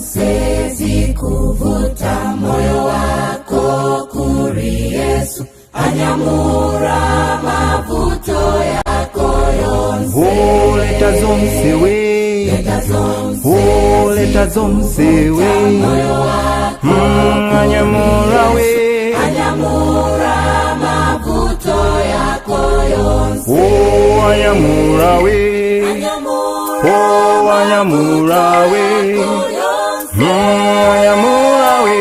zonse zikuvuta moyo wako kuri Yesu, anyamura mavuto yako yonse. Oh, leta zonse we, leta zonse, oh, leta zonse we, moyo wako anyamura we, anyamura mavuto yako yonse. oh, anyamura we, oh, anyamura we, anyamura we,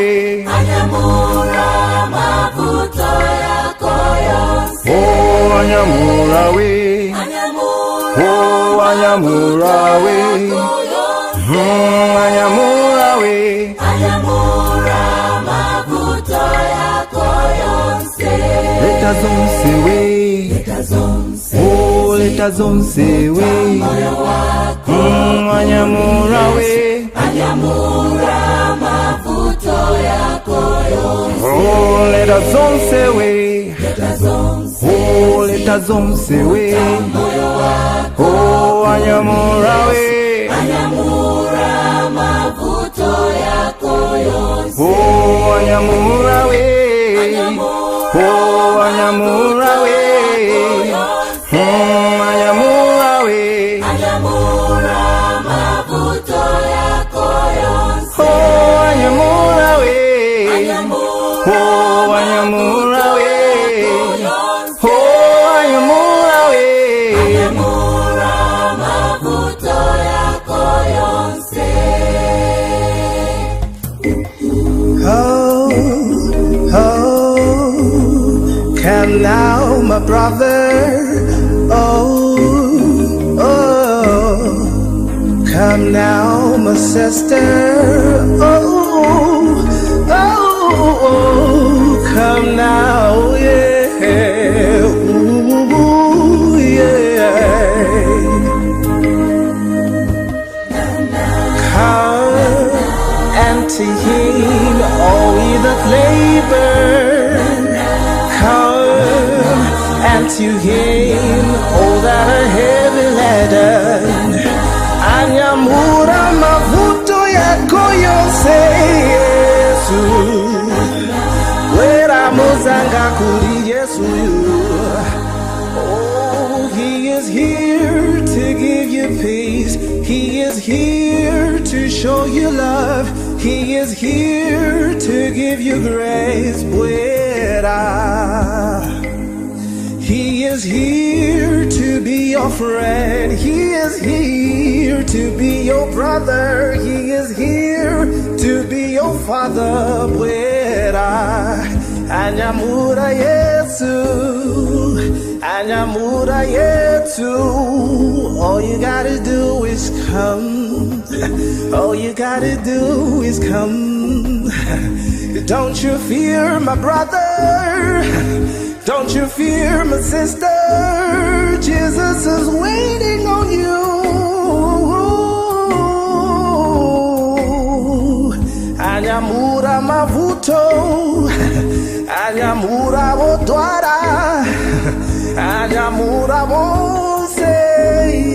anyamura mavuto yako yonse. oh, anyamura we, oh, anyamura we, anyamura we, anyamura mavuto yako yonse. leta zonse we, leta zonse, oh, leta zonse we, moyo wako anyamura we, anyamura mavuto yako yonse. oh, leta zonse we, leta zonse, oh, leta zonse we, moyo wako oh, anyamura we, anyamura mavuto yako yonse. oh, anyamura we, oh, anyamura we, anyamura we, anyamura mavuto yako yonse. oh, anyamura we, oh, anyamura we, oh, anyamura we, anyamura mavuto yako yonse. oh, oh, come now my brother, oh, oh, come now my sister, oh, oh, oh, come now, yeah, ooh, yeah. Come and to him all ye that labor, come and to him all that are heavy laden, anyamura mavuto yako yonse Yesu, wera muzanga kuri Yesu. Oh, he is here to give you peace, he is here to show you love, he is here to give you grace, he is here to be your friend, he is here to be your brother, he is here to be your father, anyamura Yesu, anyamura Yesu. All you gotta do is come, all you gotta do is come. Don't you fear my brother, don't you fear my sister, Jesus is waiting on you. Anyamura mavuto, anyamura wotwara, anyamura wonse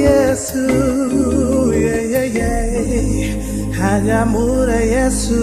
Yesu, yeah, yeah, yeah. Anyamura Yesu.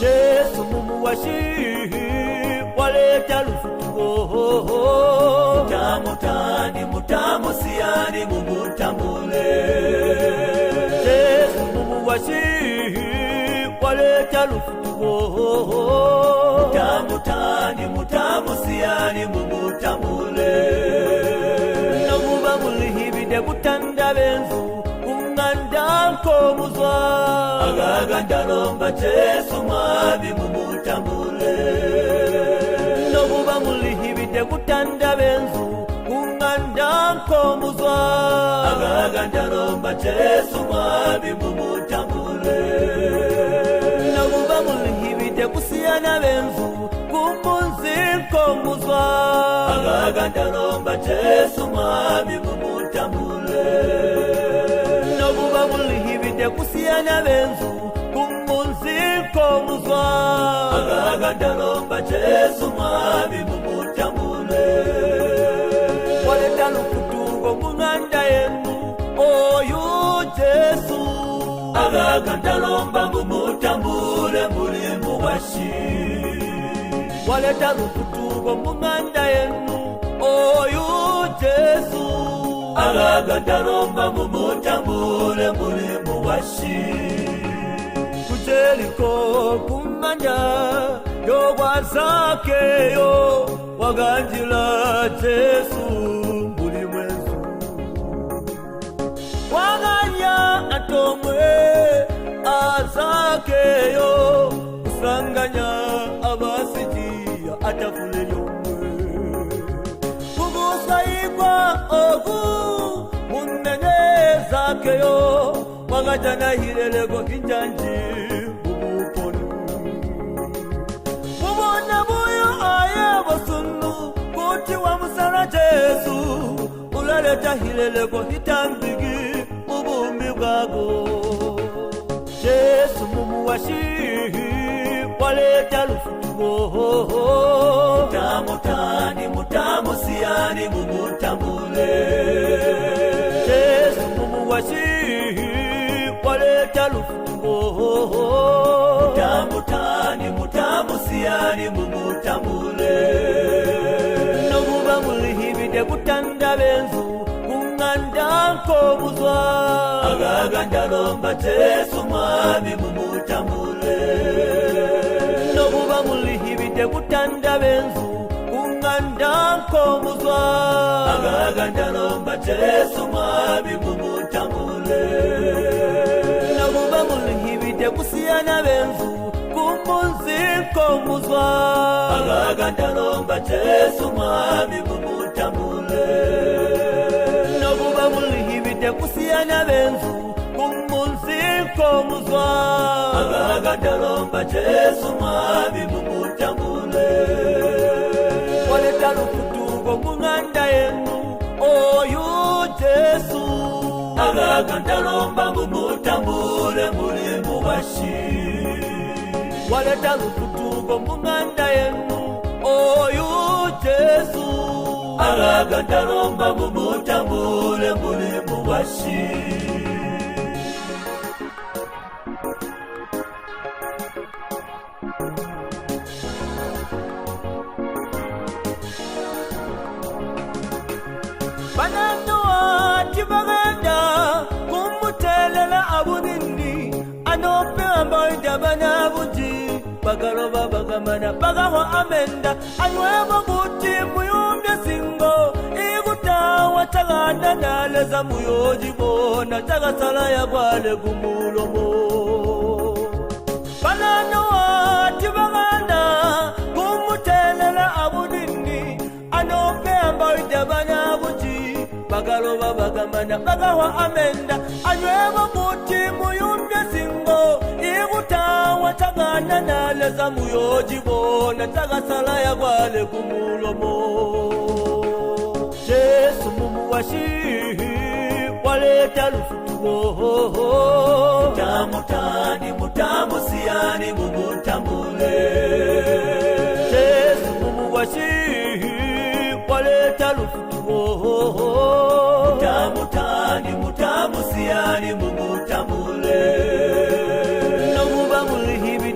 Yesu mumuwashi waleta lufutuo tamutani mutamu siani mumutambule. Yesu mumuwashi waleta lufutuo tamutani mutamu siani mumutambule. Nomuba mulihibide kutanda benzu ungandanko muzwa agagandalomba Yesu mwabi mumutambule. Nomuba mulihibide kutanda benzu ungandanko muzwa agagandalomba Yesu mwabi mumutambule. Nomuba mulihibide kusiyana benzu kumunzinko muzwa agagandalomba Yesu mwabi mumutambule. Nomuba mulihibide kusiyana benzu kumunzinko muzwa agagandalomba Yesu mwabi mumutambule. Waleta lukutugo munganda yenu oyu Yesu agagandalomba mumutambule mulimu washi. Waleta lukutugo munganda yenu oyu Yesu agagandalomba mumutambule mulimu washi. Kujeriko kumanya yogwazakeyo waganjila Yesu mbuli mwenzu. Waganya atomwe azakeyo kusanganya abasijia atafule yomwe. Kumusayikwa ogu munene zakeyo wagajana hirelego hinjanji bubuponu. Mubona buyo aye bosunu kuti wa musara Yesu ulaleta hirelego hitambigi mubumbi bwago. Yesu mumuwashi waleta lufutuo tamutani mutamu siani mumutambule. Yesu mumuwashi waleta lufutuo tamutani mutamu siani mumutambule. Nomuba mulihibide kutanda benzu kungandanko muzwa agagandalomba Yesu mwabi mumutambule. Nomuba mulihibide kutanda benzu kungandanko muzwa agagandalomba Yesu mwabi mumutambule. Nomuba mulihibide kusiyana benzu kumunzinko muzwa agagandalomba Yesu mwabi mumutambule. Nomuba mulihibide kusiyana benzu kumunzinko muzwa agagandalomba Yesu mwabi mumutambule. Waleta lukutugo munganda yenu oyu Yesu agagandalomba mumutambule mulimu washi. Waleta lukutugo munganda yenu oyu Yesu agagandalomba mumutambule mulimu washi. Bananua tibaganda kumutelela abunini anope ambaida banabuji bagaloba bagamana bagawa amenda anywebo buti muyumbye singo igutawa tagana naleza muyoji bona tagasala ya bwale gumulomo. Bananua tibaganda kumutelela abunini anope ambaida banabuji bagaloba bagamana bagawa amenda anywebo buti muyumbye singo igutawa tagana naleza muyoji bona tagasala ya bwale gumulomo. Yesu mumuwashi waleta lufutuo tamutani mutamu siani mumutambule. Yesu mumuwashi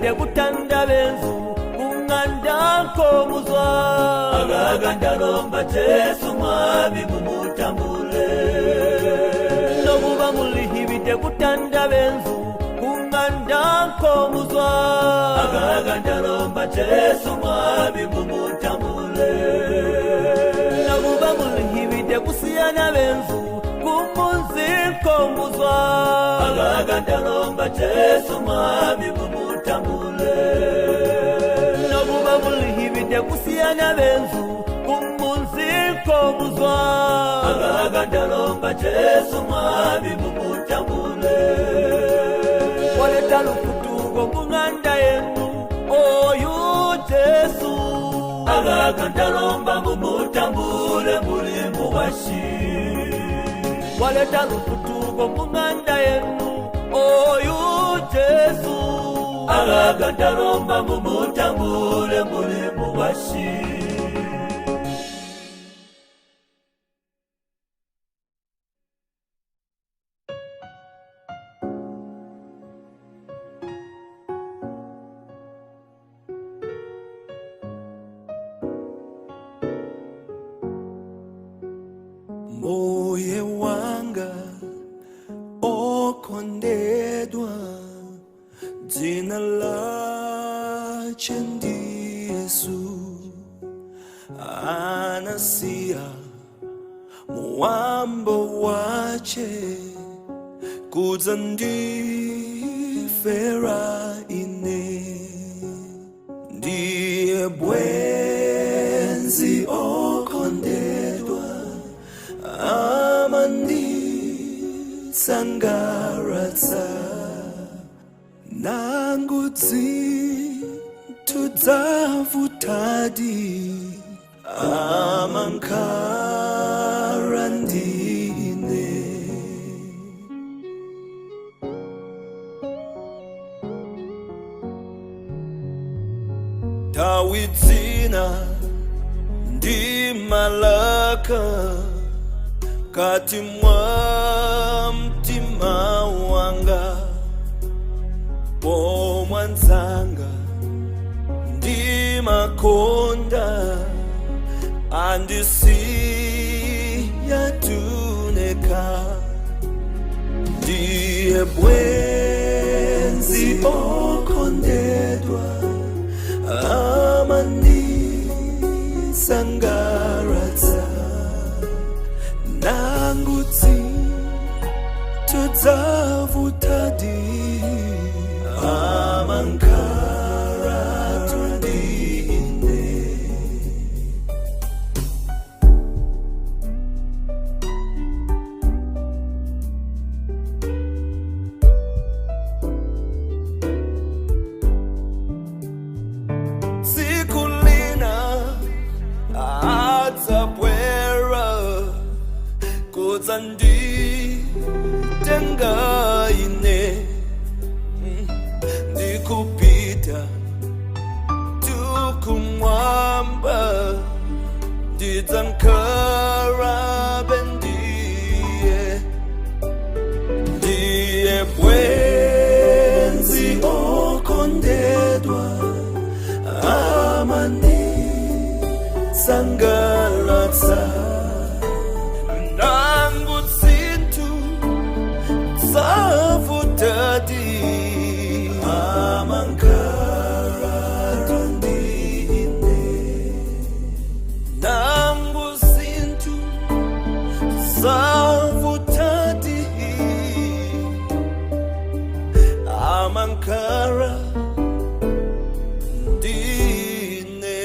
lihibide kutanda benzu kunganda nkomuzwa agaganda lomba Jesu mwami mumutambule nobuba mulihibide kutanda benzu kunganda nkomuzwa agaganda lomba Jesu mwami mumutambule nobuba mulihibide kusiyana benzu kumunzi nkomuzwa agaganda lomba Jesu mwami mumutambule nobuba mulihibide kusiyana benzu kumunzi nkomuzwa agaganda lomba Jesu mwami mumutambule waleta lufutugo kunganda yenu oyu Jesu agaganda lomba mumutambule mulimu washi waleta lufutugo kunganda yenu oyu Jesu agaganda lomba mumutambule mulimu washi moye wanga okondedwa dzina lache ndi Yesu anasiya muwambo wache kudza ndifera ine ndiye bwenzi okondedwa amandi sangaratsa nangudzi tudzavutadi amankara ndine tawidzina ndi malaka kati mwa mtima wanga pomwanzanga ndi makonda andisiya tuneka ndiye bwenzi okondedwa amandi sangaratsa nangudzi tudzavutadi amankara tundine sikulina adzabwera kudzandi tengaine ndikupita tukumwamba ndidzankara bendiye ndiye bwenzi okondedwa amandi sangaratsa nangutsintu zavutadi amankara tundine nangutsintu zavutadi amankara ndine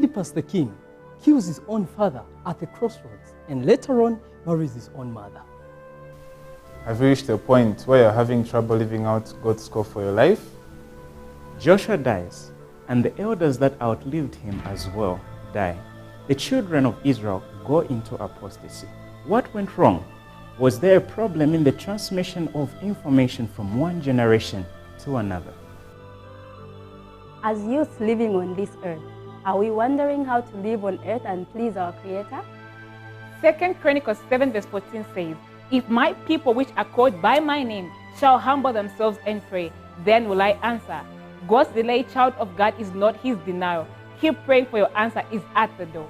Oedipus the king kills his own father at the crossroads and later on marries his own mother. Have you reached a point where you're having trouble living out God's call for your life? Joshua dies, and the elders that outlived him as well die. The children of Israel go into apostasy. What went wrong? Was there a problem in the transmission of information from one generation to another? As youth living on this earth, are we wondering how to live on earth and please our Creator? 2 Chronicles 7 verse 14 says, "If my people which are called by my name shall humble themselves and pray, then will I answer." God's delay, child of God, is not his denial. Keep praying, for your answer is at the door.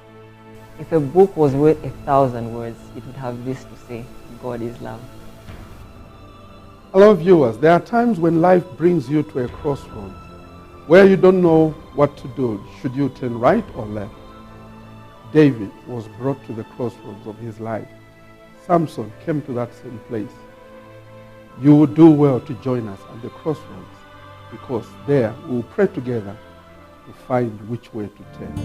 If a book was worth 1,000 words, it would have this to say: God is love. Hello viewers, there are times when life brings you to a crossroads where you don't know what to do. Should you turn right or left? David was brought to the crossroads of his life. Samson came to that same place. You would do well to join us at the crossroads, because there we will pray together to find which way to turn.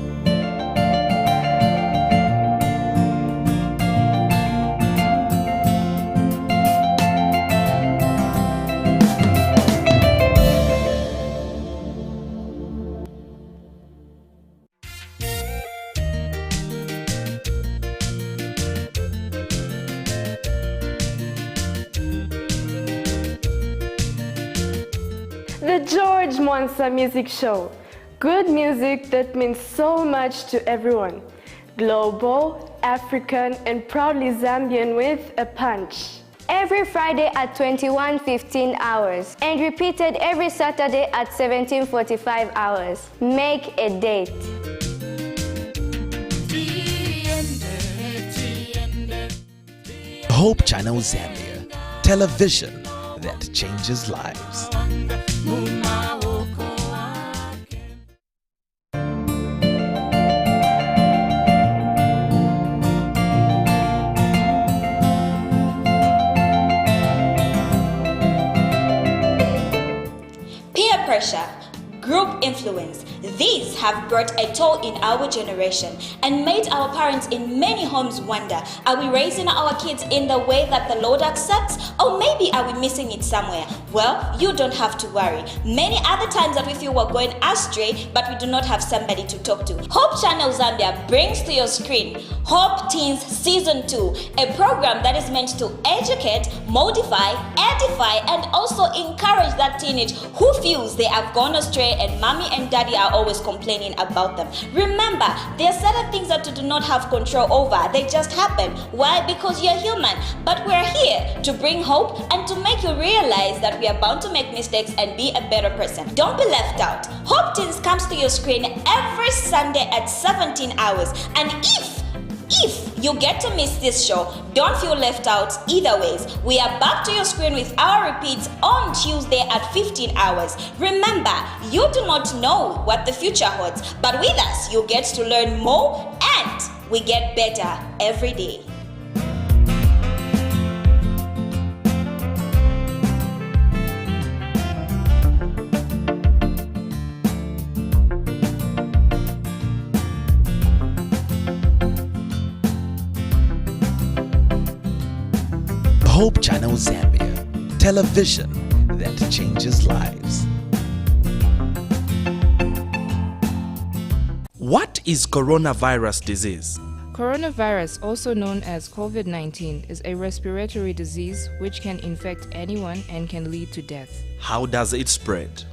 The George Monsa Music Show. Good music that means so much to everyone. Global, African, and proudly Zambian with a punch. Every Friday at 21:15 hours and repeated every Saturday at 17:45 hours. Make a date. Hope Channel Zambia, television that changes lives. Peer pressure, group influence, these have brought a toll in our generation and made our parents in many homes wonder, are we raising our kids in the way that the Lord accepts? Or maybe are we missing it somewhere? Well, you don't have to worry. Many other times that we feel we're going astray, but we do not have somebody to talk to. Hope Channel Zambia brings to your screen Hope Teens Season 2, a program that is meant to educate, modify, edify, and also encourage that teenage who feels they have gone astray and mommy and daddy are always complaining about them. Remember, there are certain things that you do not have control over. They just happen. Why? Because you're human. But we're here to bring hope and to make you realize that we are bound to make mistakes and be a better person. Don't be left out. Hope Teens comes to your screen every Sunday at 17 hours. And if you get to miss this show, don't feel left out either ways. We are back to your screen with our repeats on Tuesday at 15 hours. Remember, you do not know what the future holds, but with us, you get to learn more and we get better every day. Hope Channel Zambia, television that changes lives. What is coronavirus disease? Coronavirus, also known as COVID-19, is a respiratory disease which can infect anyone and can lead to death. How does it spread?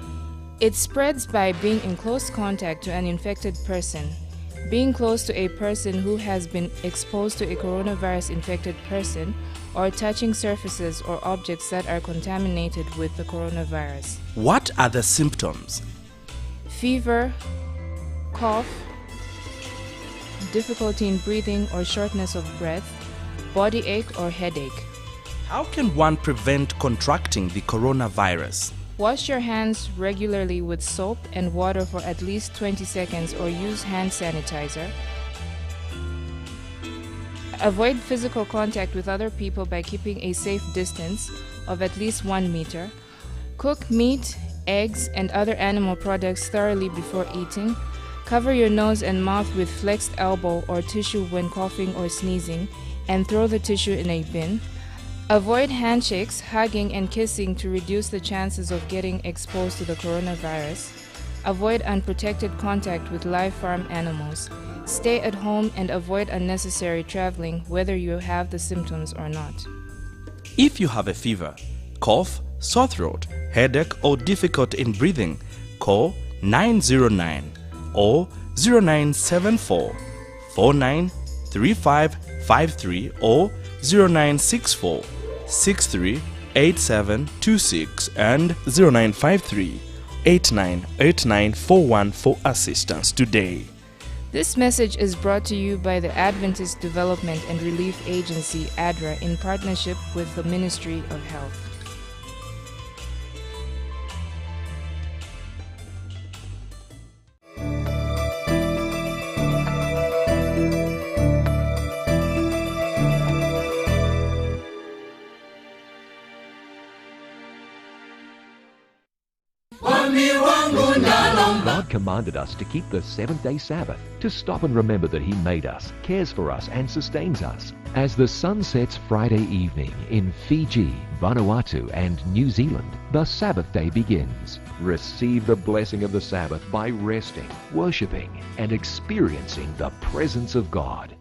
It spreads by being in close contact to an infected person, being close to a person who has been exposed to a coronavirus-infected person, or touching surfaces or objects that are contaminated with the coronavirus. What are the symptoms? Fever, cough, difficulty in breathing or shortness of breath, body ache or headache. How can one prevent contracting the coronavirus? Wash your hands regularly with soap and water for at least 20 seconds or use hand sanitizer. Avoid physical contact with other people by keeping a safe distance of at least 1 meter. Cook meat, eggs, and other animal products thoroughly before eating. Cover your nose and mouth with flexed elbow or tissue when coughing or sneezing, and throw the tissue in a bin. Avoid handshakes, hugging, and kissing to reduce the chances of getting exposed to the coronavirus. Avoid unprotected contact with live farm animals. Stay at home and avoid unnecessary traveling, whether you have the symptoms or not. If you have a fever, cough, sore throat, headache, or difficulty in breathing, call 909 or 0974 493553 or 0964 638726 and 0953 898941 for assistance today. This message is brought to you by the Adventist Development and Relief Agency, ADRA, in partnership with the Ministry of Health. God commanded us to keep the seventh-day Sabbath, to stop and remember that He made us, cares for us, and sustains us. As the sun sets Friday evening in Fiji, Vanuatu, and New Zealand, the Sabbath day begins. Receive the blessing of the Sabbath by resting, worshiping, and experiencing the presence of God.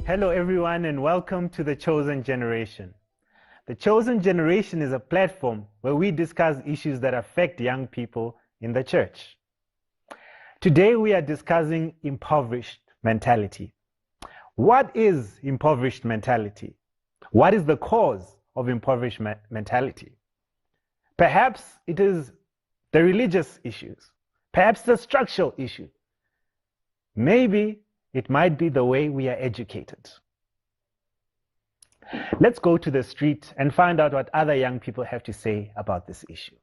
Hello everyone and welcome to The Chosen Generation. The Chosen Generation is a platform where we discuss issues that affect young people in the church. Today we are discussing impoverished mentality. What is impoverished mentality? What is the cause of impoverished mentality? Perhaps it is the religious issues. Perhaps the structural issue. Maybe it might be the way we are educated. Let's go to the street and find out what other young people have to say about this issue.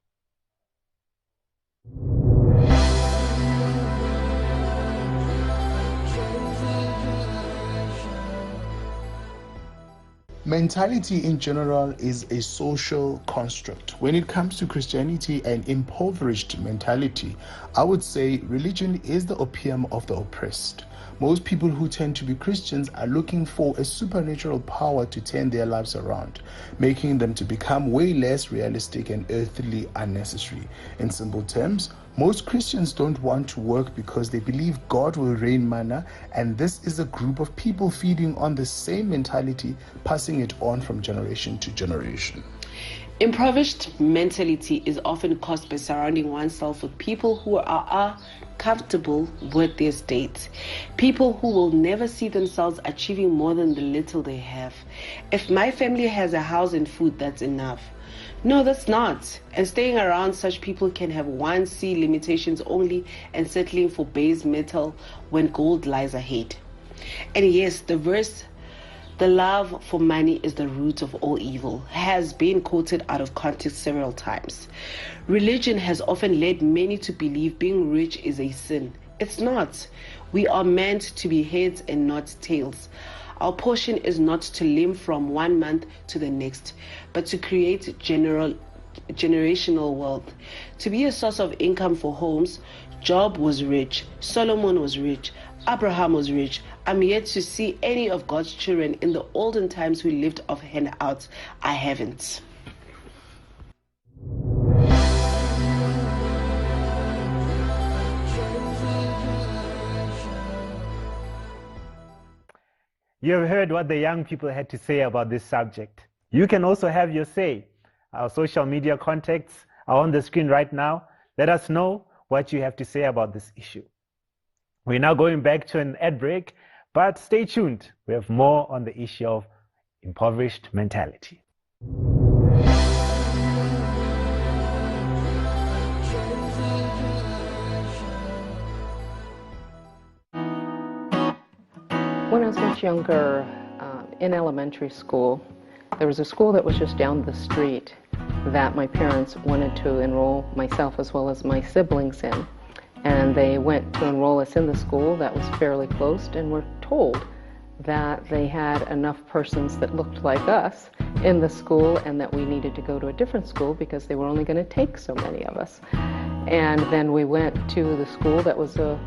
Mentality in general is a social construct. When it comes to Christianity and impoverished mentality, I would say religion is the opium of the oppressed. Most people who tend to be Christians are looking for a supernatural power to turn their lives around, making them to become way less realistic and earthly unnecessary. In simple terms, most Christians don't want to work because they believe God will rain manna, and this is a group of people feeding on the same mentality, passing it on from generation to generation. Impoverished mentality is often caused by surrounding oneself with people who are comfortable with their state. People who will never see themselves achieving more than the little they have. If my family has a house and food, that's enough. No, that's not. And staying around such people can have one see limitations only and settling for base metal when gold lies ahead. And yes, the verse, "The love for money is the root of all evil," has been quoted out of context several times. Religion has often led many to believe being rich is a sin. It's not. We are meant to be heads and not tails. Our portion is not to limp from one month to the next, but to create generational wealth, to be a source of income for homes, Job was rich, Solomon was rich, Abraham was rich. I'm yet to see any of God's children in the olden times who lived off handouts. I haven't. You have heard what the young people had to say about this subject. You can also have your say. Our social media contacts are on the screen right now. Let us know what you have to say about this issue. We're now going back to an ad break, but stay tuned. We have more on the issue of impoverished mentality. When I was much younger, in elementary school, there was a school that was just down the street that my parents wanted to enroll myself as well as my siblings in. And they went to enroll us in the school that was fairly close, and were told that they had enough persons that looked like us in the school and that we needed to go to a different school because they were only going to take so many of us. And then we went to the school that was a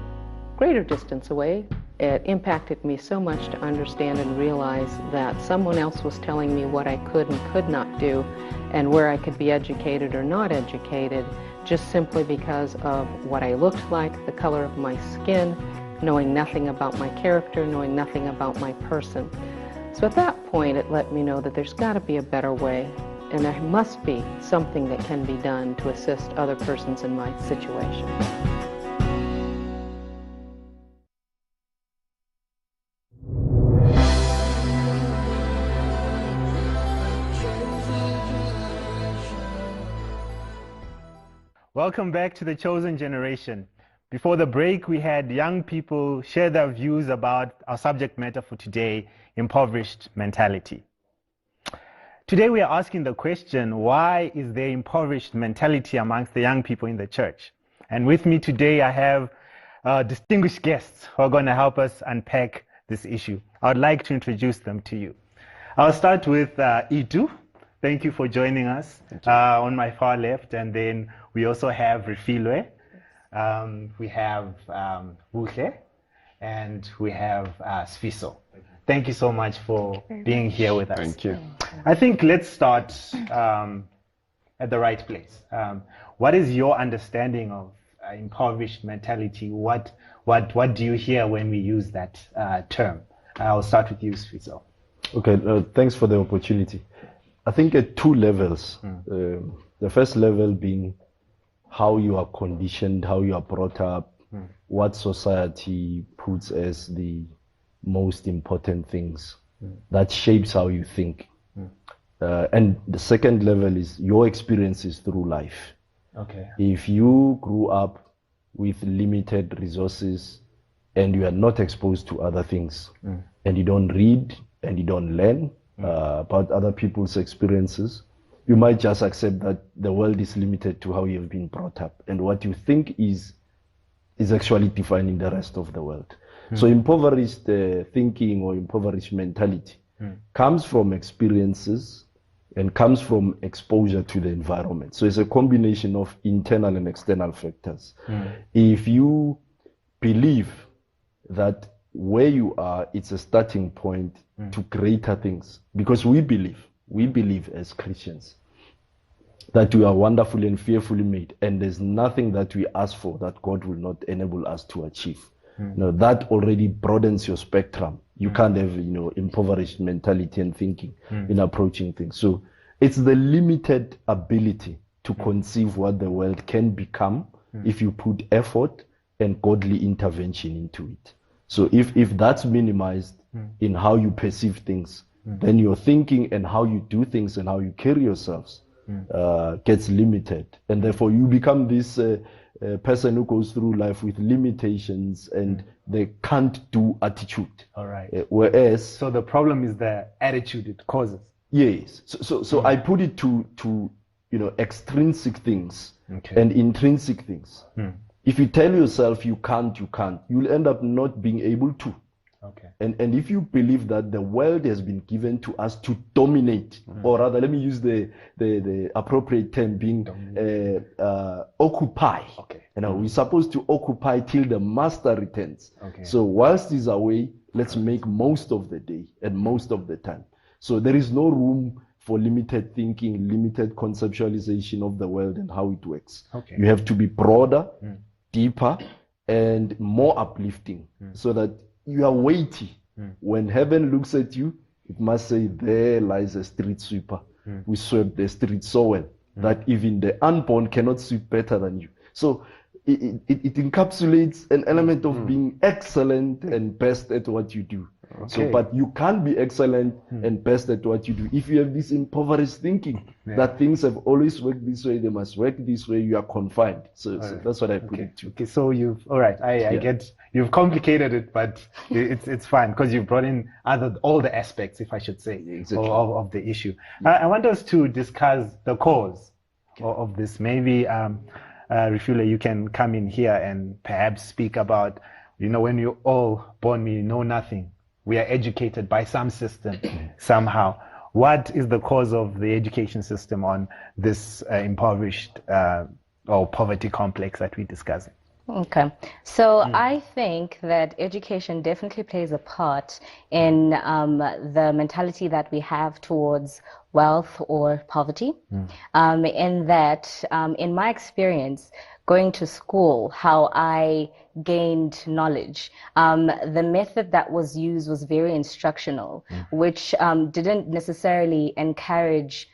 greater distance away. It impacted me so much to understand and realize that someone else was telling me what I could and could not do and where I could be educated or not educated, just simply because of what I looked like, the color of my skin, knowing nothing about my character, knowing nothing about my person. So at that point, it let me know that there's got to be a better way, and there must be something that can be done to assist other persons in my situation. Welcome back to The Chosen Generation. Before the break, we had young people share their views about our subject matter for today, impoverished mentality. Today we are asking the question, why is there impoverished mentality amongst the young people in the church? And with me today I have distinguished guests who are going to help us unpack this issue. I would like to introduce them to you. I'll start with Itu. Thank you for joining us on my far left. And then we also have Refilwe, we have Buhle, and we have Sfiso. Thank you so much for being here with us. Thank you. I think let's start at the right place. What is your understanding of impoverished mentality? What do you hear when we use that term? I'll start with you, Sfiso. Okay, thanks for the opportunity. I think at two levels. The first level being how you are conditioned, how you are brought up, what society puts as the most important things that shapes how you think. And the second level is your experiences through life. Okay. If you grew up with limited resources and you are not exposed to other things, and you don't read and you don't learn about other people's experiences, you might just accept that the world is limited to how you have been brought up, and what you think is actually defining the rest of the world. So impoverished thinking or impoverished mentality comes from experiences and comes from exposure to the environment. So it's a combination of internal and external factors. If you believe that where you are, it's a starting point to greater things, because we believe as Christians that we are wonderfully and fearfully made, and there's nothing that we ask for that God will not enable us to achieve. Now that already broadens your spectrum. You can't have, impoverished mentality and thinking in approaching things. So it's the limited ability to conceive what the world can become if you put effort and godly intervention into it. So if that's minimized in how you perceive things, then your thinking and how you do things and how you carry yourselves gets limited. And therefore you become this person who goes through life with limitations and the can't do attitude. All right. Whereas... So the problem is the attitude it causes. Yes. So I put it to extrinsic things and intrinsic things. If you tell yourself you can't, you'll end up not being able to. Okay. And if you believe that the world has been given to us to dominate, or rather, let me use the appropriate term being occupy. Okay. We're supposed to occupy till the master returns. Okay. So whilst he's away, let's make most of the day and most of the time. So there is no room for limited thinking, limited conceptualization of the world and how it works. Okay. You have to be broader, deeper, and more uplifting, so that you are weighty. When heaven looks at you, it must say, there lies a street sweeper who swept the street so well that even the unborn cannot sweep better than you. So it encapsulates an element of being excellent and best at what you do. Okay. So, but you can't be excellent and best at what you do if you have this impoverished thinking that things have always worked this way, they must work this way, you are confined. So that's what I put it to. Okay, so I get, you've complicated it, but it's fine because you've brought in all the aspects, if I should say, of the issue. I want us to discuss the cause of this. Maybe Refula, you can come in here and perhaps speak about, when you're all born, we know nothing. We are educated by some system somehow. What is the cause of the education system on this impoverished or poverty complex that we're discussing? Okay, so I think that education definitely plays a part in the mentality that we have towards wealth or poverty. In that, in my experience, going to school, how I gained knowledge, the method that was used was very instructional, which didn't necessarily encourage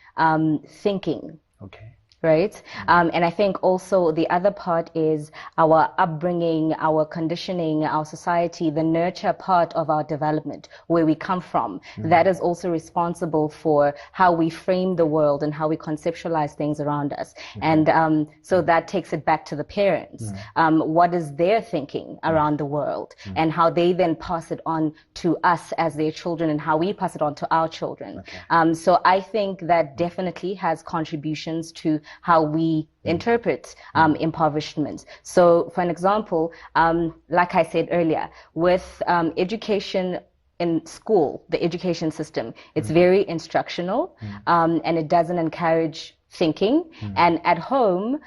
thinking. Okay. Right? And I think also the other part is our upbringing, our conditioning, our society, the nurture part of our development, where we come from. That is also responsible for how we frame the world and how we conceptualize things around us. And so that takes it back to the parents. What is their thinking around the world and how they then pass it on to us as their children and how we pass it on to our children. So I think that definitely has contributions to how we interpret impoverishment. So for an example, like I said earlier, with education in school, the education system, it's very instructional and it doesn't encourage thinking. And at home,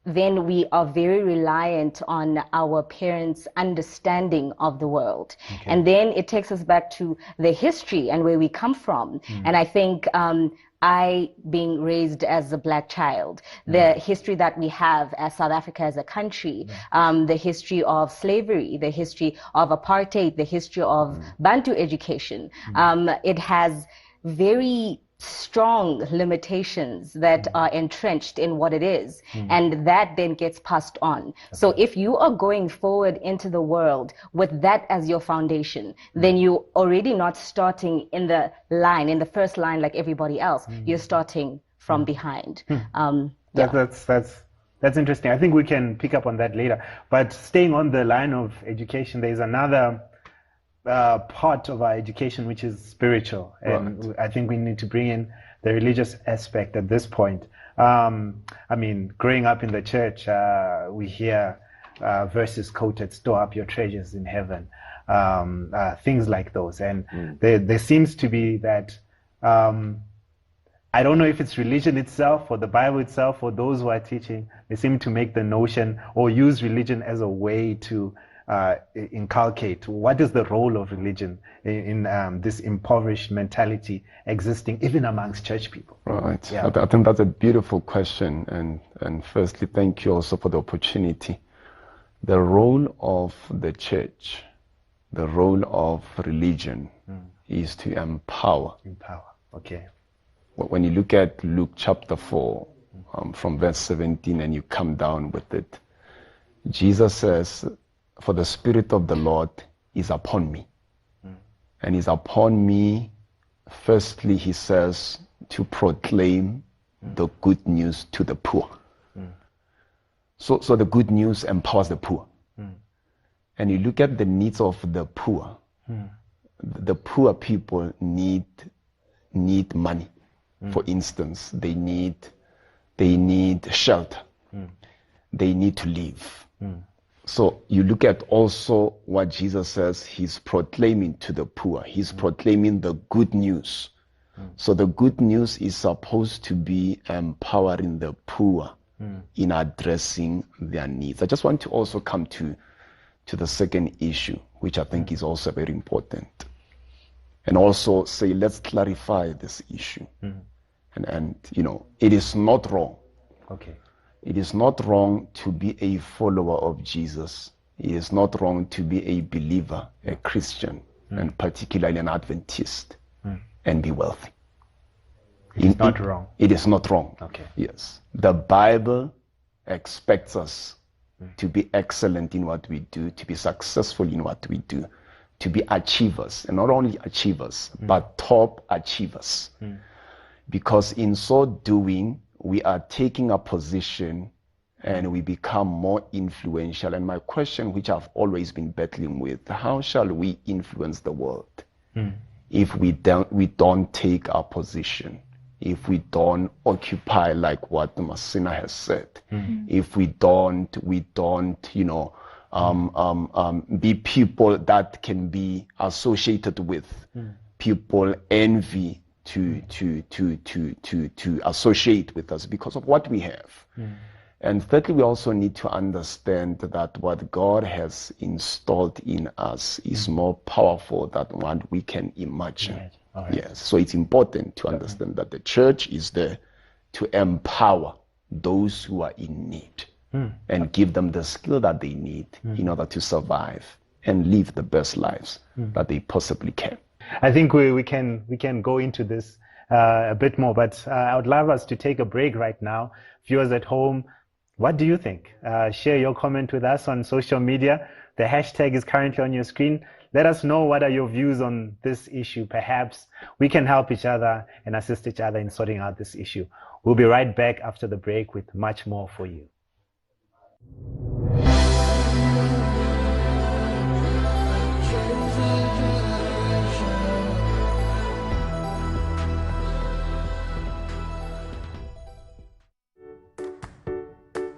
then we are very reliant on our parents' understanding of the world. And then it takes us back to the history and where we come from. And I think I, being raised as a Black child, the history that we have as South Africa as a country, the history of slavery, the history of apartheid, the history of Bantu education, it has very strong limitations that are entrenched in what it is, and that then gets passed on. So if you are going forward into the world with that as your foundation, then you're already not starting in the line, in the first line like everybody else. You're starting from behind. That's interesting. I think we can pick up on that later. But staying on the line of education, there's another part of our education which is spiritual, and I think we need to bring in the religious aspect at this point. I mean, growing up in the church, we hear verses quoted, store up your treasures in heaven, things like those, and there seems to be that I don't know if it's religion itself or the Bible itself or those who are teaching, they seem to make the notion or use religion as a way to inculcate what is the role of religion in this impoverished mentality existing even amongst church people. Right. Yeah. I think that's a beautiful question, and firstly, thank you also for the opportunity. The role of the church, the role of religion is to empower. Empower, okay. When you look at Luke chapter 4, from verse 17, and you come down with it, Jesus says, for the Spirit of the Lord is upon me. And is upon me, firstly, he says, to proclaim the good news to the poor. So the good news empowers the poor. And you look at the needs of the poor. The poor people need money. For instance, they need shelter. They need to live. So you look at also what Jesus says he's proclaiming to the poor. He's proclaiming the good news. So the good news is supposed to be empowering the poor in addressing their needs. I just want to also come to the second issue, which I think is also very important. And also say, let's clarify this issue. And you know, it is not wrong. Okay. It is not wrong to be a follower of Jesus. It is not wrong to be a believer, a Christian, and particularly an Adventist, and be wealthy. It is not wrong. It is not wrong. Okay. Yes. The Bible expects us to be excellent in what we do, to be successful in what we do, to be achievers, and not only achievers, but top achievers. Because in so doing, we are taking a position and we become more influential. And my question, which I've always been battling with, how shall we influence the world if we don't take our position, if we don't occupy like what Masina has said, if we don't, you know, be people that can be associated with, people envy to associate with us because of what we have. And thirdly, we also need to understand that what God has installed in us is more powerful than what we can imagine. Yes, so it's important to understand that the church is there to empower those who are in need and give them the skill that they need in order to survive and live the best lives that they possibly can. I think we can go into this a bit more, but I would love us to take a break right now. Viewers at home, what do you think? Share your comment with us on social media. The hashtag is currently on your screen. Let us know what are your views on this issue. Perhaps we can help each other and assist each other in sorting out this issue. We'll be right back after the break with much more for you.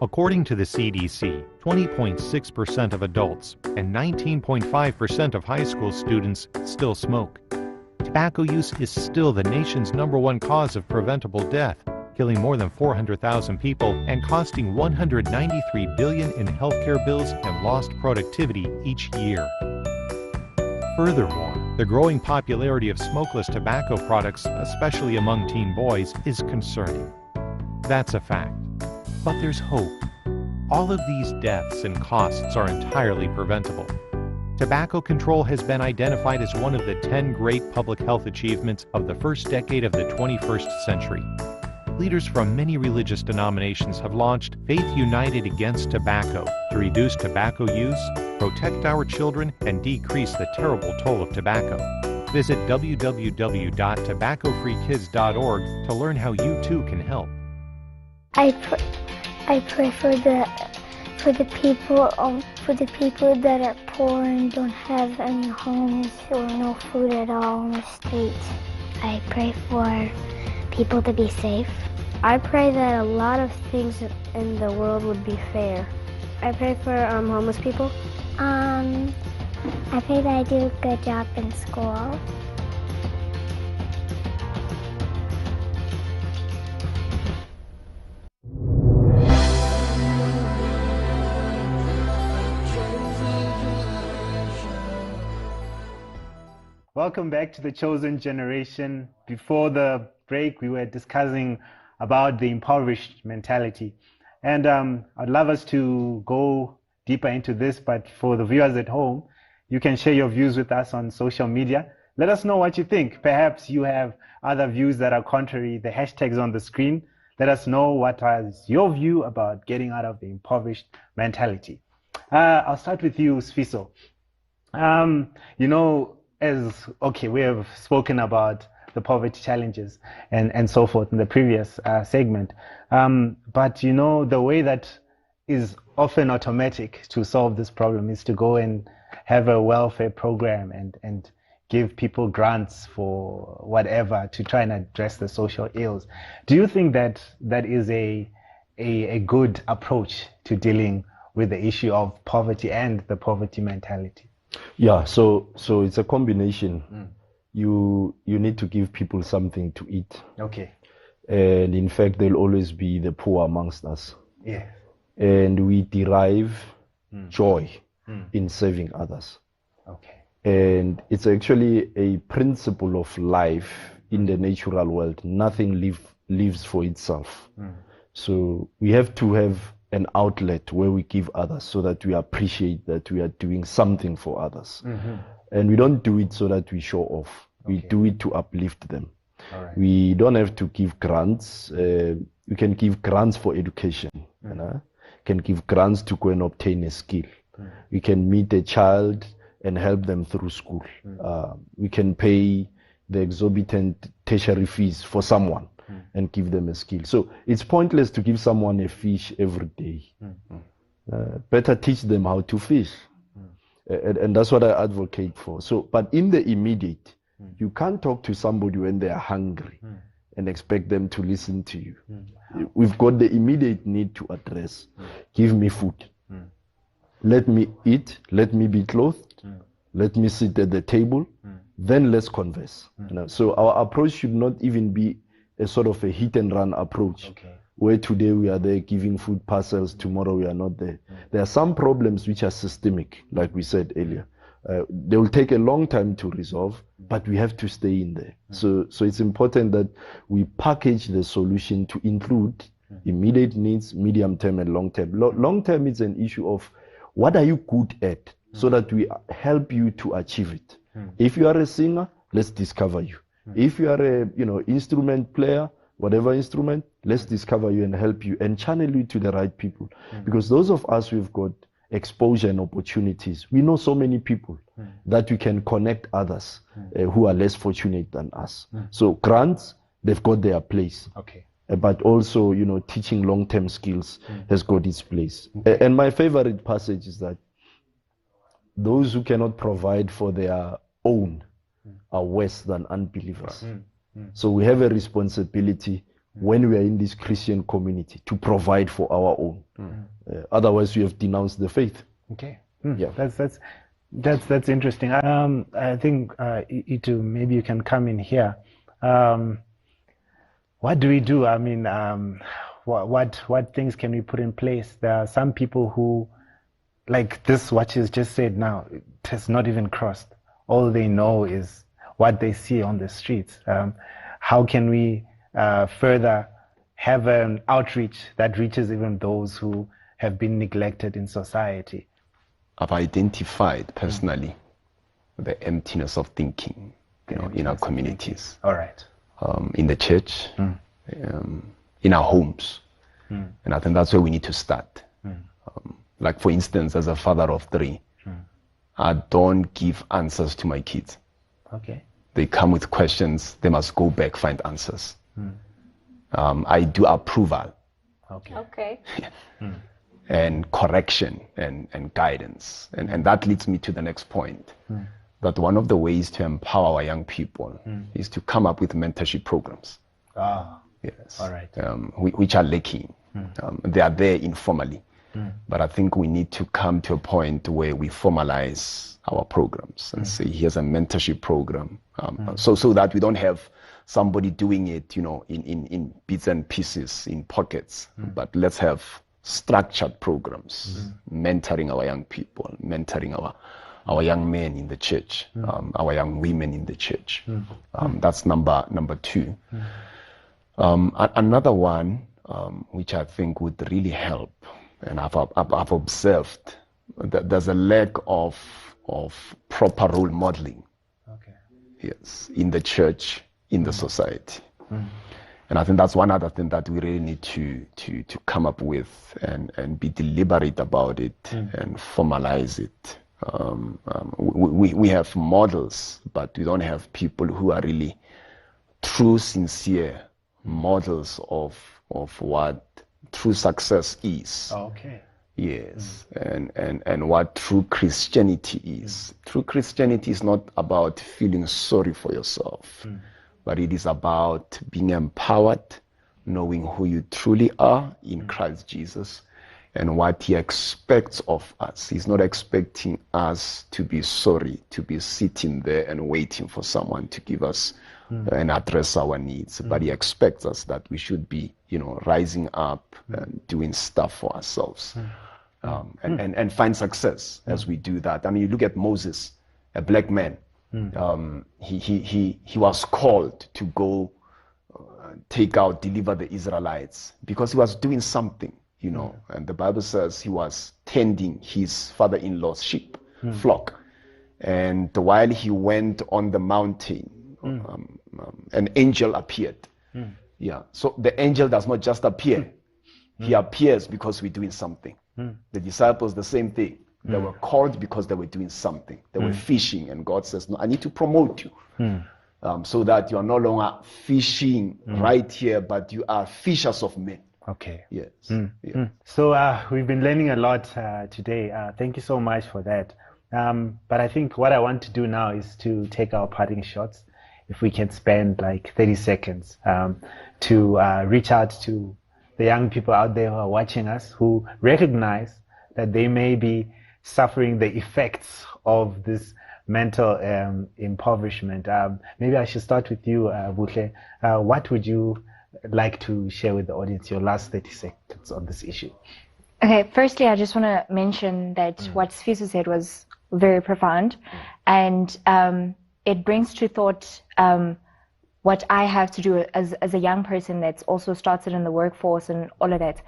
According to the CDC, 20.6% of adults and 19.5% of high school students still smoke. Tobacco use is still the nation's #1 cause of preventable death, killing more than 400,000 people and costing $193 billion in healthcare bills and lost productivity each year. Furthermore, the growing popularity of smokeless tobacco products, especially among teen boys, is concerning. That's a fact. But there's hope. All of these deaths and costs are entirely preventable. Tobacco control has been identified as one of the 10 great public health achievements of the first decade of the 21st century. Leaders from many religious denominations have launched Faith United Against Tobacco to reduce tobacco use, protect our children, and decrease the terrible toll of tobacco. Visit www.tobaccofreekids.org to learn how you too can help. I pray for the people that are poor and don't have any homes or no food at all on the streets. I pray for people to be safe. I pray that a lot of things in the world would be fair. I pray for homeless people. I pray that I do a good job in school. Welcome back to The Chosen Generation. Before the break, we were discussing about the impoverished mentality. And I'd love us to go deeper into this, but for the viewers at home, you can share your views with us on social media. Let us know what you think. Perhaps you have other views that are contrary. The hashtag's on the screen. Let us know what is your view about getting out of the impoverished mentality. I'll start with you, Sfiso. You know, we have spoken about the poverty challenges and so forth in the previous segment. But you know, the way that is often automatic to solve this problem is to go and have a welfare program and give people grants for whatever to try and address the social ills. Do you think that that is a good approach to dealing with the issue of poverty and the poverty mentality? Yeah, so it's a combination. You need to give people something to eat. Okay. And in fact, there'll always be the poor amongst us. Yeah. And we derive joy in serving others. Okay. And it's actually a principle of life in the natural world. Nothing lives for itself. So we have to have an outlet where we give others so that we appreciate that we are doing something for others. And we don't do it so that we show off. We do it to uplift them. We don't have to give grants. We can give grants for education. You know? Can give grants to go and obtain a skill. We can meet a child and help them through school. We can pay the exorbitant tertiary fees for someone and give them a skill. So it's pointless to give someone a fish every day. Better teach them how to fish. And that's what I advocate for. So, but in the immediate, you can't talk to somebody when they are hungry and expect them to listen to you. We've got the immediate need to address. Give me food. Let me eat. Let me be clothed. Let me sit at the table. Then let's converse. You know? So our approach should not even be a sort of a hit and run approach, where today we are there giving food parcels, tomorrow we are not there. There are some problems which are systemic, like we said earlier. They will take a long time to resolve, but we have to stay in there. So it's important that we package the solution to include immediate needs, medium term and long term. Long term is an issue of what are you good at, so that we help you to achieve it. If you are a singer, let's discover you. If you are a instrument player, whatever instrument, let's discover you and help you and channel you to the right people. Because those of us who've got exposure and opportunities, we know so many people that we can connect others who are less fortunate than us. So grants, they've got their place. But also, teaching long-term skills has got its place. And my favorite passage is that those who cannot provide for their own are worse than unbelievers. So we have a responsibility when we are in this Christian community to provide for our own. Otherwise, we have denounced the faith. Okay. Yeah. That's interesting. I think Itu, maybe you can come in here. What do we do? I mean, what things can we put in place? There are some people who, like this, what you just said now, it has not even crossed. All they know is what they see on the streets. How can we further have an outreach that reaches even those who have been neglected in society? I've identified personally the emptiness of thinking, in our communities. All right. In the church, in our homes. And I think that's where we need to start. Like, for instance, as a father of 3, I don't give answers to my kids. Okay. They come with questions, they must go back, find answers. I do approval. Okay. And correction and guidance. And that leads me to the next point. That one of the ways to empower our young people is to come up with mentorship programs. Yes. All right. Which are lacking. They are there informally. But I think we need to come to a point where we formalize our programs and say, here's a mentorship program. So that we don't have somebody doing it, in bits and pieces, in pockets. But let's have structured programs, mentoring our young people, mentoring our young men in the church, our young women in the church. That's number 2. Another one, which I think would really help, and I've observed that there's a lack of proper role modeling. Yes, in the church, in the society. And I think that's one other thing that we really need to come up with and be deliberate about it and formalize it. We have models, but we don't have people who are really true, sincere models of what true success is. Okay. Yes, and what true Christianity is. True Christianity is not about feeling sorry for yourself, but it is about being empowered, knowing who you truly are in Christ Jesus, and what he expects of us. He's not expecting us to be sorry, to be sitting there and waiting for someone to give us and address our needs. But he expects us that we should be, rising up and doing stuff for ourselves. And find success as we do that. I mean, you look at Moses, a black man. He was called to go deliver the Israelites because he was doing something, and the Bible says he was tending his father-in-law's sheep flock. And while he went on the mountain, an angel appeared. Yeah. So the angel does not just appear. He appears because we're doing something. The disciples, the same thing. They were called because they were doing something. They were fishing, and God says, no, I need to promote you. So that you are no longer fishing right here, but you are fishers of men. Okay. Yes. Yeah. So we've been learning a lot today. Thank you so much for that. But I think what I want to do now is to take our parting shots. If we can spend like 30 seconds to reach out to the young people out there who are watching us, who recognize that they may be suffering the effects of this mental impoverishment. Maybe I should start with you, Buhle. What would you like to share with the audience, your last 30 seconds on this issue? Okay, firstly, I just want to mention that what Sfiso said was very profound, and it brings to thought what I have to do as a young person that's also started in the workforce and all of that.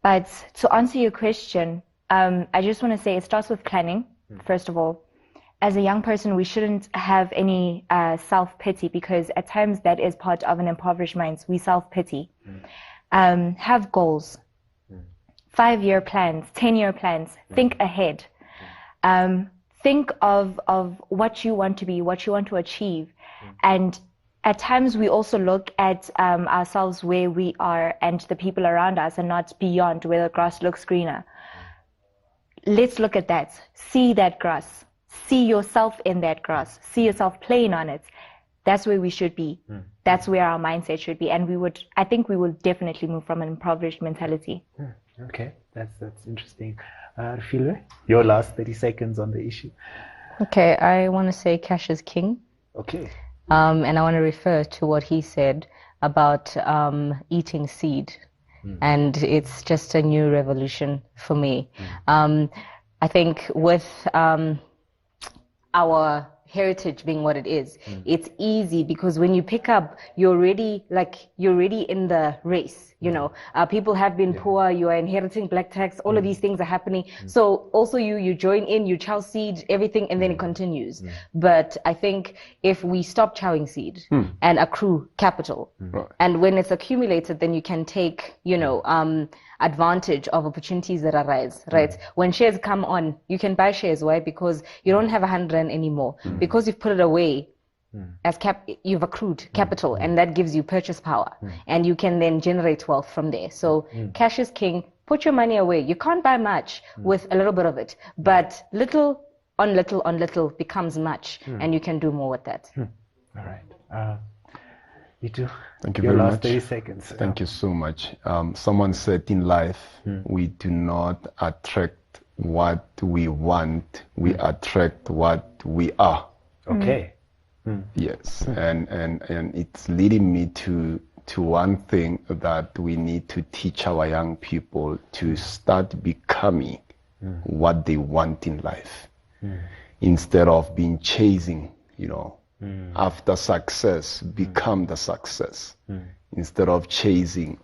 But to answer your question, I just want to say it starts with planning, first of all. As a young person, we shouldn't have any self-pity, because at times that is part of an impoverished mind. We self-pity. Have goals, 5-year plans, 10-year plans. Think ahead. Think of what you want to be, what you want to achieve. And at times we also look at ourselves where we are and the people around us, and not beyond where the grass looks greener. Let's look at that. See that grass. See yourself in that grass. See yourself playing on it. That's where we should be. That's where our mindset should be. And I think we will definitely move from an impoverished mentality. Okay, that's interesting. Rufilwe, your last 30 seconds on the issue. Okay, I want to say cash is king. Okay. And I want to refer to what he said about eating seed. And it's just a new revolution for me. I think with our heritage being what it is, it's easy, because when you pick up, you're already in the race. People have been poor, you are inheriting black tax, all of these things are happening. So also you join in, you chow seed, everything, and then it continues. But I think if we stop chowing seed and accrue capital, and when it's accumulated, then you can take, advantage of opportunities that arise, right? When shares come on, you can buy shares. Why? Because you don't have 100 rand anymore. Because you've put it away as you've accrued capital, and that gives you purchase power, and you can then generate wealth from there. So cash is king. Put your money away. You can't buy much with a little bit of it, but little on little becomes much, and you can do more with that. All right. You too. Thank you Your very last much. 30 seconds. Thank you so much. Someone said in life, we do not attract what we want, we attract what we are. Okay. Yes, and it's leading me to one thing that we need to teach our young people, to start becoming what they want in life, instead of being chasing, after success, become the success. Instead of chasing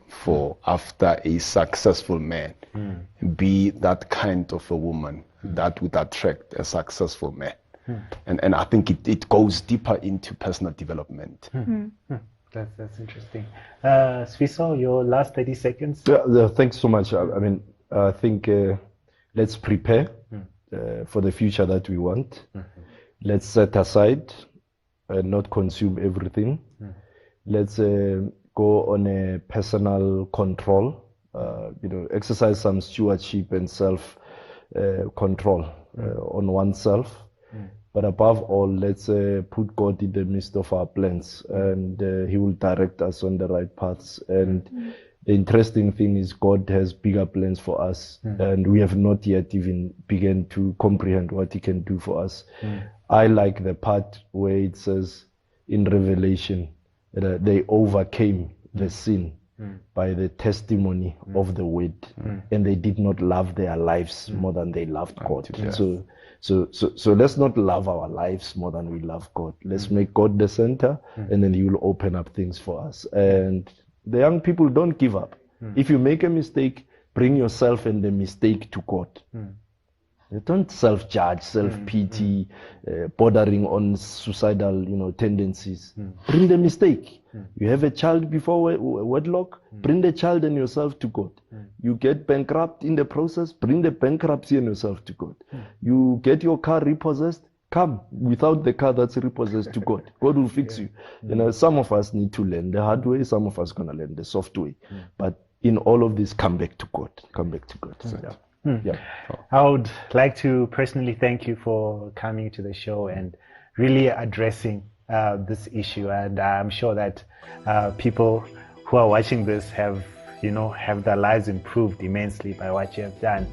after a successful man, be that kind of a woman that would attract a successful man. And I think it goes deeper into personal development. That's interesting. Sfiso, your last 30 seconds. Thanks so much. I think let's prepare for the future that we want. Let's set aside and not consume everything. Let's go on a personal control, exercise some stewardship and self control on oneself. But above all, let's put God in the midst of our plans, and He will direct us on the right paths. And The interesting thing is God has bigger plans for us, and we have not yet even begun to comprehend what He can do for us. I like the part where it says in Revelation that they overcame the sin by the testimony of the word, and they did not love their lives more than they loved God. So let's not love our lives more than we love God. Let's make God the center, and then He will open up things for us. And the young people, don't give up. If you make a mistake, bring yourself and the mistake to God. Don't self-judge, self-pity, bordering on suicidal, tendencies. Bring the mistake. You have a child before wedlock, bring the child and yourself to God. You get bankrupt in the process, bring the bankruptcy and yourself to God. You get your car repossessed, come without the car that's repossessed to God. God will fix you. Some of us need to learn the hard way, some of us are going to learn the soft way. But in all of this, come back to God. Come back to God. I would like to personally thank you for coming to the show and really addressing this issue. And I'm sure that people who are watching this have their lives improved immensely by what you have done.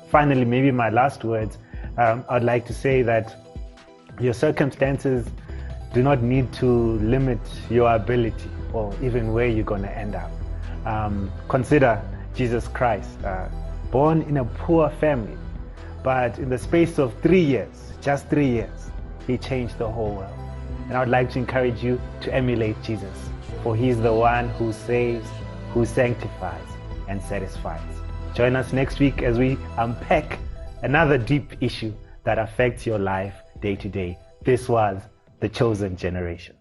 Finally, maybe my last words, I'd like to say that your circumstances do not need to limit your ability or even where you're going to end up. Consider Jesus Christ, born in a poor family, but in the space of 3 years, just 3 years, He changed the whole world. And I would like to encourage you to emulate Jesus, for He is the one who saves, who sanctifies, and satisfies. Join us next week as we unpack another deep issue that affects your life day to day. This was The Chosen Generation.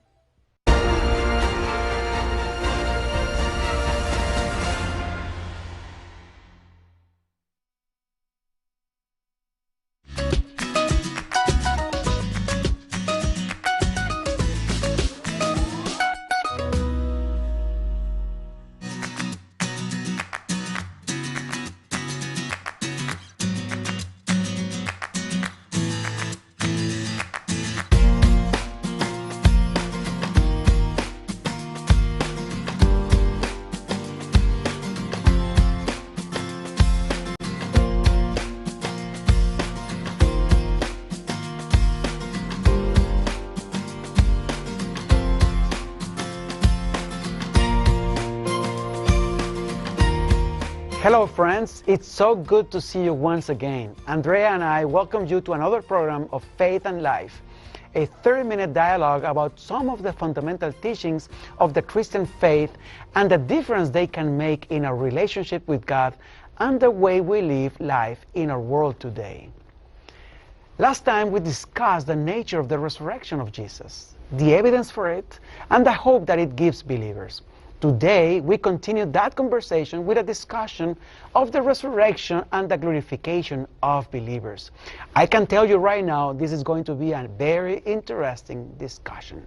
Hello friends, it's so good to see you once again. Andrea and I welcome you to another program of Faith and Life, a 30-minute dialogue about some of the fundamental teachings of the Christian faith and the difference they can make in our relationship with God and the way we live life in our world today. Last time we discussed the nature of the resurrection of Jesus, the evidence for it, and the hope that it gives believers. Today, we continue that conversation with a discussion of the resurrection and the glorification of believers. I can tell you right now, this is going to be a very interesting discussion.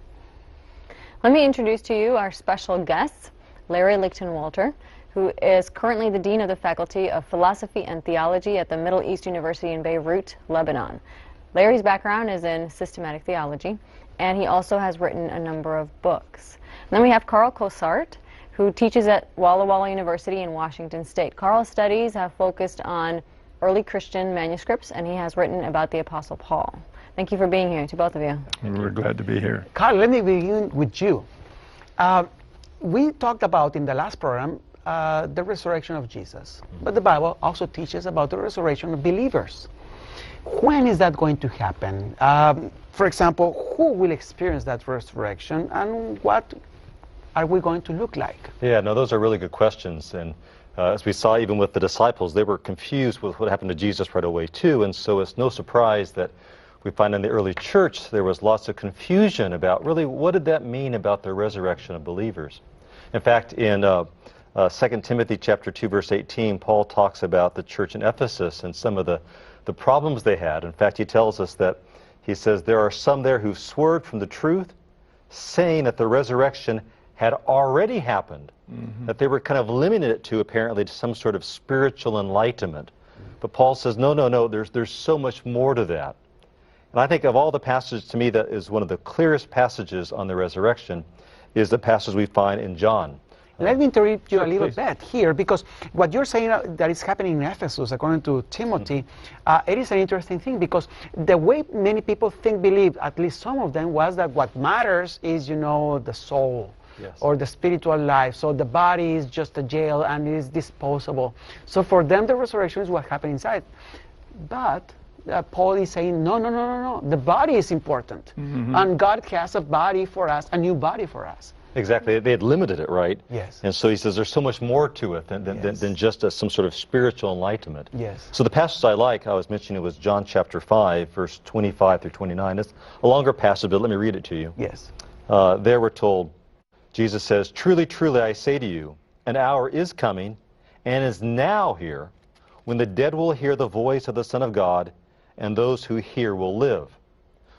Let me introduce to you our special guest, Larry Lichtenwalter, who is currently the Dean of the Faculty of Philosophy and Theology at the Middle East University in Beirut, Lebanon. Larry's background is in systematic theology, and he also has written a number of books. And then we have Carl Kossart, who teaches at Walla Walla University in Washington State. Carl's studies have focused on early Christian manuscripts, and he has written about the Apostle Paul. Thank you for being here, to both of you. We're glad to be here. Carl, let me begin with you. We talked about in the last program the resurrection of Jesus, but the Bible also teaches about the resurrection of believers. When is that going to happen? For example, who will experience that resurrection, and what are we going to look like? Yeah, no, those are really good questions. And as we saw even with the disciples, they were confused with what happened to Jesus right away too. And so it's no surprise that we find in the early church there was lots of confusion about really what did that mean about the resurrection of believers. In fact, in 2 Timothy chapter 2, verse 18, Paul talks about the church in Ephesus and some of the problems they had. In fact, he tells us that, he says, there are some there who swerved from the truth, saying that the resurrection had already happened, that they were kind of limiting it to apparently to some sort of spiritual enlightenment. But Paul says, no, there's so much more to that. And I think of all the passages, to me, that is one of the clearest passages on the resurrection is the passage we find in John. Let me interrupt you a little bit here, because what you're saying that is happening in Ephesus, according to Timothy, it is an interesting thing, because the way many people believe, at least some of them, was that what matters is, the soul. Yes. Or the spiritual life. So the body is just a jail and it is disposable. So for them, the resurrection is what happened inside. But Paul is saying, no. The body is important. And God has a body for us, a new body for us. Exactly. They had limited it, right? Yes. And so he says there's so much more to it than just some sort of spiritual enlightenment. Yes. So the passage I was mentioning, it was John chapter 5, verse 25 through 29. It's a longer passage, but let me read it to you. Yes. There we're told, Jesus says, "Truly, truly, I say to you, an hour is coming, and is now here, when the dead will hear the voice of the Son of God, and those who hear will live."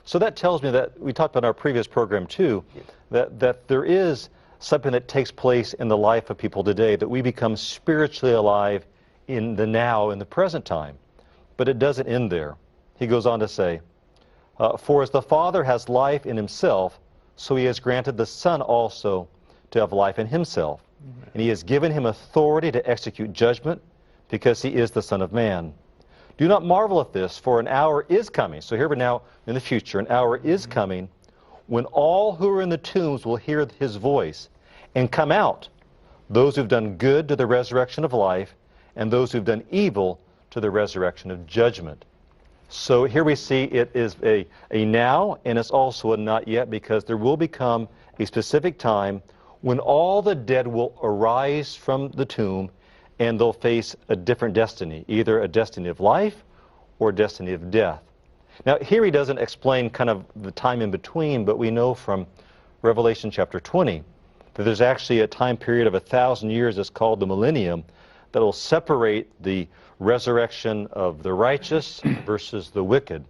So that tells me that, we talked about in our previous program too, that there is something that takes place in the life of people today, that we become spiritually alive in the now, in the present time. But it doesn't end there. He goes on to say, "For as the Father has life in himself, so he has granted the Son also to have life in himself. And he has given him authority to execute judgment, because he is the Son of Man. Do not marvel at this, for an hour is coming." So here we're now in the future. "An hour is coming when all who are in the tombs will hear his voice and come out, those who've done good to the resurrection of life, and those who've done evil to the resurrection of judgment." So here we see it is a now, and it's also a not yet, because there will become a specific time when all the dead will arise from the tomb, and they'll face a different destiny, either a destiny of life or a destiny of death. Now, here he doesn't explain kind of the time in between, but we know from Revelation chapter 20 that there's actually a time period of 1,000 years that's called the millennium that will separate the resurrection of the righteous versus the wicked.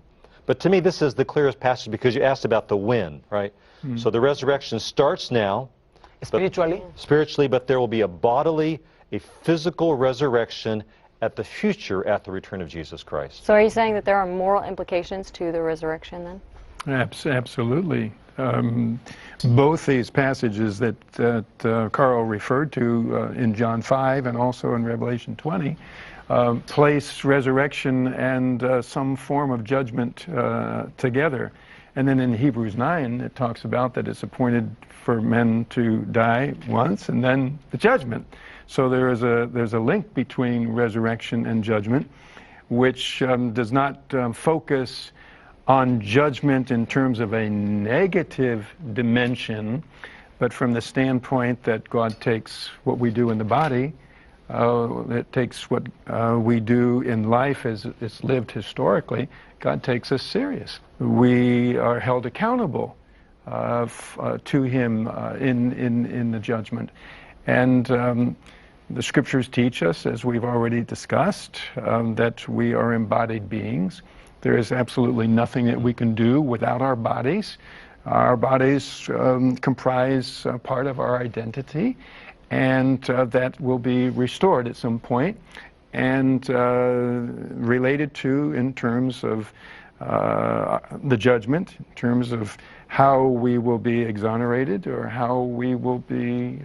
But to me, this is the clearest passage, because you asked about the when, right? So the resurrection starts now. Spiritually, but there will be a physical resurrection at the future, at the return of Jesus Christ. So are you saying that there are moral implications to the resurrection then? Absolutely. Both these passages that Carl referred to in John 5 and also in Revelation 20 place resurrection and some form of judgment together. And then in Hebrews 9, it talks about that it's appointed for men to die once and then the judgment. So there's a link between resurrection and judgment, which does not focus on judgment in terms of a negative dimension, but from the standpoint that God takes what we do in the body, it takes what we do in life as it's lived historically. God takes us serious. We are held accountable to Him in the judgment. And the Scriptures teach us, as we've already discussed, that we are embodied beings. There is absolutely nothing that we can do without our bodies. Our bodies comprise part of our identity, and that will be restored at some point, and related to in terms of the judgment, in terms of how we will be exonerated or how we will be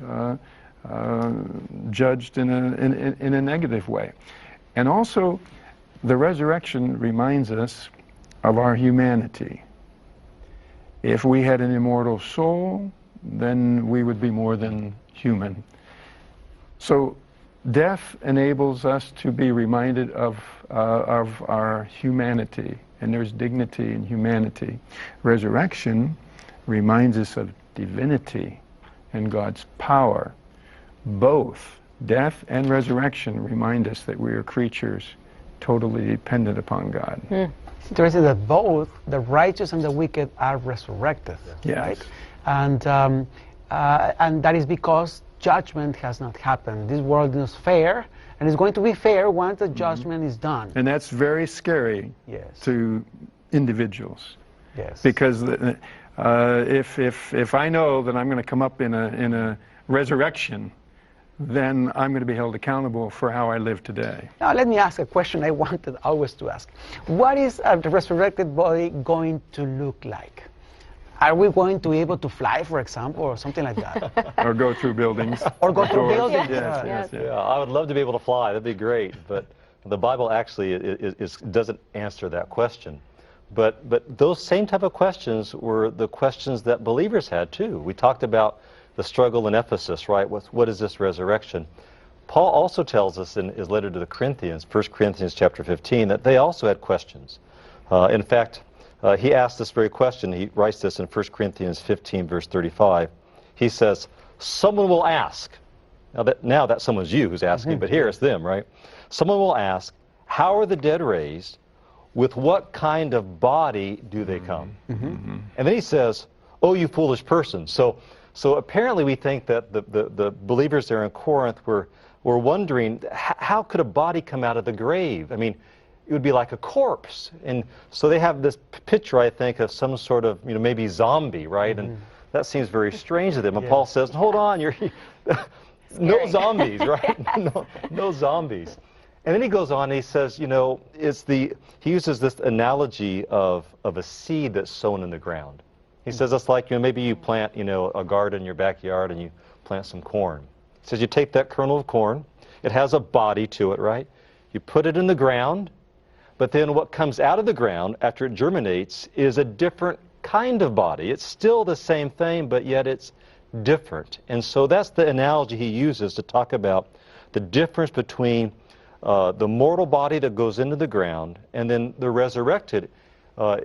judged in a negative way. And also, the resurrection reminds us of our humanity. If we had an immortal soul, then we would be more than human. So death enables us to be reminded of our humanity, and there's dignity in humanity. Resurrection reminds us of divinity and God's power. Both death and resurrection remind us that we are creatures totally dependent upon God. It's interesting that both the righteous and the wicked are resurrected. Yes. Right? And that is because judgment has not happened. This world is fair, and it's going to be fair once the judgment is done. And that's very scary to individuals. Yes. Because if I know that I'm going to come up in a resurrection, then I'm going to be held accountable for how I live today. Now let me ask a question I wanted always to ask. What is a resurrected body going to look like? Are we going to be able to fly, for example, or something like that? Or go through buildings. Or go through doors. buildings. Yes. Yeah, I would love to be able to fly. That'd be great. But the Bible actually doesn't answer that question. But those same type of questions were the questions that believers had too. We talked about the struggle in Ephesus, right? What is this resurrection? Paul also tells us in his letter to the Corinthians, 1 Corinthians chapter 15, that they also had questions. In fact, he asked this very question. He writes this in 1 Corinthians 15, verse 35. He says, someone will ask. Now that someone's you who's asking, but here it's them, right? Someone will ask, how are the dead raised? With what kind of body do they come? And then he says, oh, you foolish person. So apparently we think that the believers there in Corinth were wondering, how could a body come out of the grave? I mean, it would be like a corpse. And so they have this picture, I think, of some sort of, maybe zombie, right? And that seems very strange to them. And Paul says, hold on, no zombies, right? no zombies. And then he goes on and he says, he uses this analogy of a seed that's sown in the ground. He says it's like, maybe you plant, a garden in your backyard and you plant some corn. He says you take that kernel of corn, it has a body to it, right? You put it in the ground, but then what comes out of the ground after it germinates is a different kind of body. It's still the same thing, but yet it's different. And so that's the analogy he uses to talk about the difference between the mortal body that goes into the ground and then the resurrected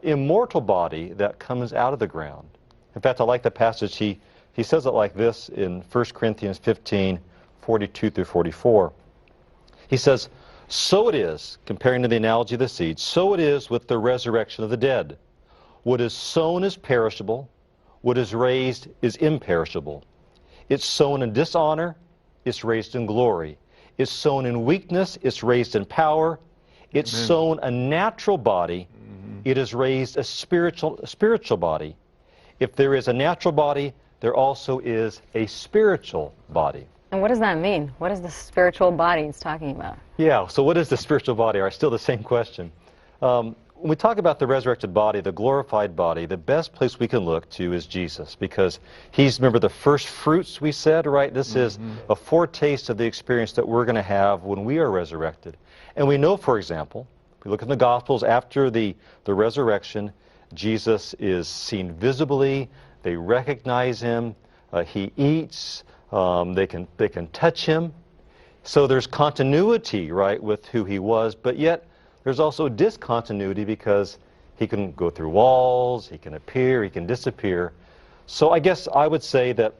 immortal body that comes out of the ground. In fact, I like the passage. He says it like this in 1 Corinthians 15, 42 through 44. He says, so it is, comparing to the analogy of the seed, so it is with the resurrection of the dead. What is sown is perishable, what is raised is imperishable. It's sown in dishonor, it's raised in glory. It's sown in weakness, it's raised in power. It's sown a natural body, it is raised a spiritual body. If there is a natural body, there also is a spiritual body. And what does that mean? What is the spiritual body he's talking about? Yeah, so what is the spiritual body? Still the same question. When we talk about the resurrected body, the glorified body, the best place we can look to is Jesus, because he's, remember, the first fruits we said, right? This is a foretaste of the experience that we're going to have when we are resurrected. And we know, for example, if we look in the Gospels, after the resurrection, Jesus is seen visibly, they recognize him, he eats, they can touch him. So there's continuity, right, with who he was, but yet there's also discontinuity because he can go through walls, he can appear, he can disappear. So I guess I would say that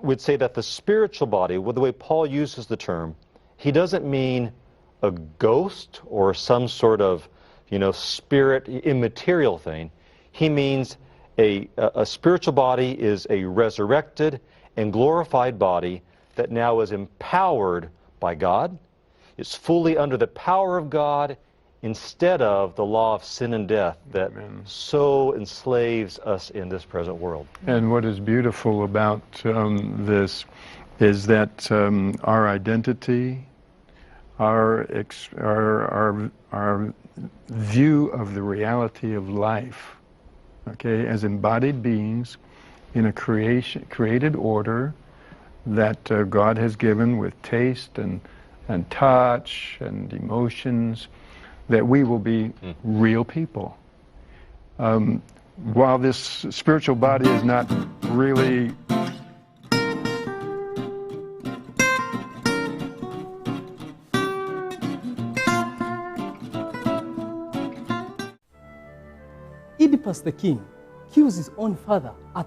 the spiritual body, with the way Paul uses the term, he doesn't mean a ghost or some sort of, spirit, immaterial thing. He means a spiritual body is a resurrected and glorified body that now is empowered by God. It's fully under the power of God instead of the law of sin and death that so enslaves us in this present world. And what is beautiful about this is that our identity, our view of the reality of life, okay, as embodied beings in a created order that God has given with taste and touch and emotions, that we will be real people. While this spiritual body is not really Oedipus the king kills his own father at